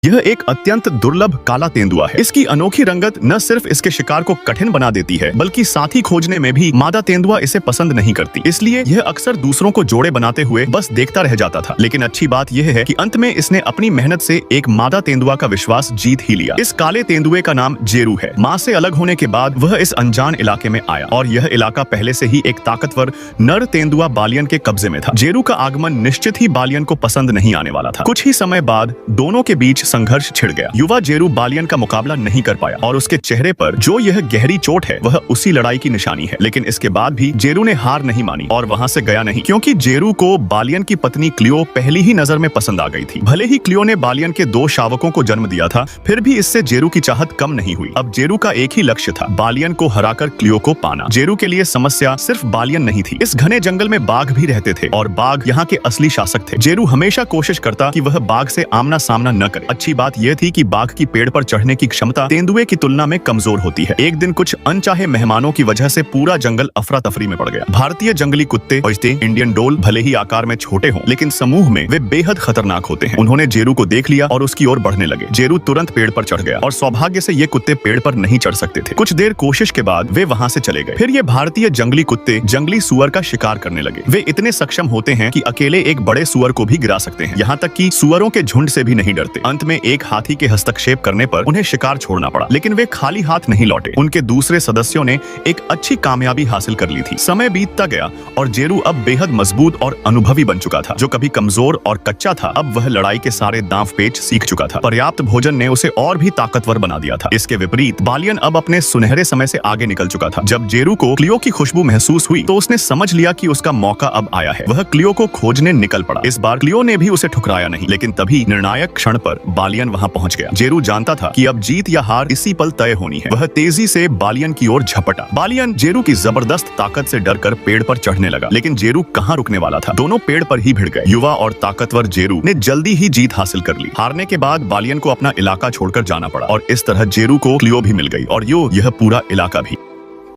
यह एक अत्यंत दुर्लभ काला तेंदुआ है। इसकी अनोखी रंगत न सिर्फ इसके शिकार को कठिन बना देती है, बल्कि साथी खोजने में भी मादा तेंदुआ इसे पसंद नहीं करती। इसलिए यह अक्सर दूसरों को जोड़े बनाते हुए बस देखता रह जाता था। लेकिन अच्छी बात यह है कि अंत में इसने अपनी मेहनत से एक मादा तेंदुआ का विश्वास जीत ही लिया। इस काले तेंदुए का नाम जेरू है। माँ से अलग होने के बाद वह इस अनजान इलाके में आया और यह इलाका पहले से ही एक ताकतवर नर तेंदुआ बालियन के कब्जे में था। जेरू का आगमन निश्चित ही बालियन को पसंद नहीं आने वाला था। कुछ ही समय बाद दोनों के बीच संघर्ष छिड़ गया। युवा जेरू बालियन का मुकाबला नहीं कर पाया और उसके चेहरे पर जो यह गहरी चोट है वह उसी लड़ाई की निशानी है। लेकिन इसके बाद भी जेरू ने हार नहीं मानी और वहां से गया नहीं, क्योंकि जेरू को बालियन की पत्नी क्लियो पहली ही नजर में पसंद आ गई थी। भले ही क्लियो ने बालियन के 2 शावकों को जन्म दिया था, फिर भी इससे जेरू की चाहत कम नहीं हुई। अब जेरू का एक ही लक्ष्य था, बालियन को हराकर क्लियो को पाना। जेरू के लिए समस्या सिर्फ बालियन नहीं थी। इस घने जंगल में बाघ भी रहते थे और बाघ यहाँ के असली शासक थे। जेरू हमेशा कोशिश करता कि वह बाघ से आमना सामना न करे। अच्छी बात यह थी कि बाघ की पेड़ पर चढ़ने की क्षमता तेंदुए की तुलना में कमजोर होती है। एक दिन कुछ अनचाहे मेहमानों की वजह से पूरा जंगल अफरा तफरी में पड़ गया। भारतीय जंगली कुत्ते इंडियन डोल भले ही आकार में छोटे हों, लेकिन समूह में वे बेहद खतरनाक होते हैं। उन्होंने जेरू को देख लिया और उसकी ओर बढ़ने लगे। जेरू तुरंत पेड़ पर चढ़ गया और सौभाग्य से ये कुत्ते पेड़ पर नहीं चढ़ सकते थे। कुछ देर कोशिश के बाद वे वहां से चले गए। फिर ये भारतीय जंगली कुत्ते जंगली सुअर का शिकार करने लगे। वे इतने सक्षम होते हैं कि अकेले एक बड़े सुअर को भी गिरा सकते हैं। यहाँ तक कि सुअरों के झुंड से भी नहीं डरते। अंत में एक हाथी के हस्तक्षेप करने पर उन्हें शिकार छोड़ना पड़ा, लेकिन वे खाली हाथ नहीं लौटे। उनके दूसरे सदस्यों ने एक अच्छी कामयाबी हासिल कर ली थी। समय बीतता गया और जेरू अब बेहद मजबूत और अनुभवी बन चुका था। जो कभी कमजोर और कच्चा था, अब वह लड़ाई के सारे दांव पेच सीख चुका था। पर्याप्त भोजन ने उसे और भी ताकतवर बना दिया था। इसके विपरीत बालियन अब अपने सुनहरे समय से आगे निकल चुका था। जब जेरू को क्लियो की खुशबू महसूस हुई तो उसने समझ लिया कि उसका मौका अब आया है। वह क्लियो को खोजने निकल पड़ा। इस बार क्लियो ने भी उसे ठुकराया नहीं, लेकिन तभी निर्णायक क्षण पर बालियन वहां पहुंच गया। जेरू जानता था कि अब जीत या हार इसी पल तय होनी है। वह तेजी से बालियन की ओर झपटा। बालियन जेरू की जबरदस्त ताकत से डरकर पेड़ पर चढ़ने लगा, लेकिन जेरू कहां रुकने वाला था। दोनों पेड़ पर ही भिड़ गए। युवा और ताकतवर जेरू ने जल्दी ही जीत हासिल कर ली। हारने के बाद बालियन को अपना इलाका छोड़कर जाना पड़ा और इस तरह जेरू को क्लियो भी मिल गई और यह पूरा इलाका भी।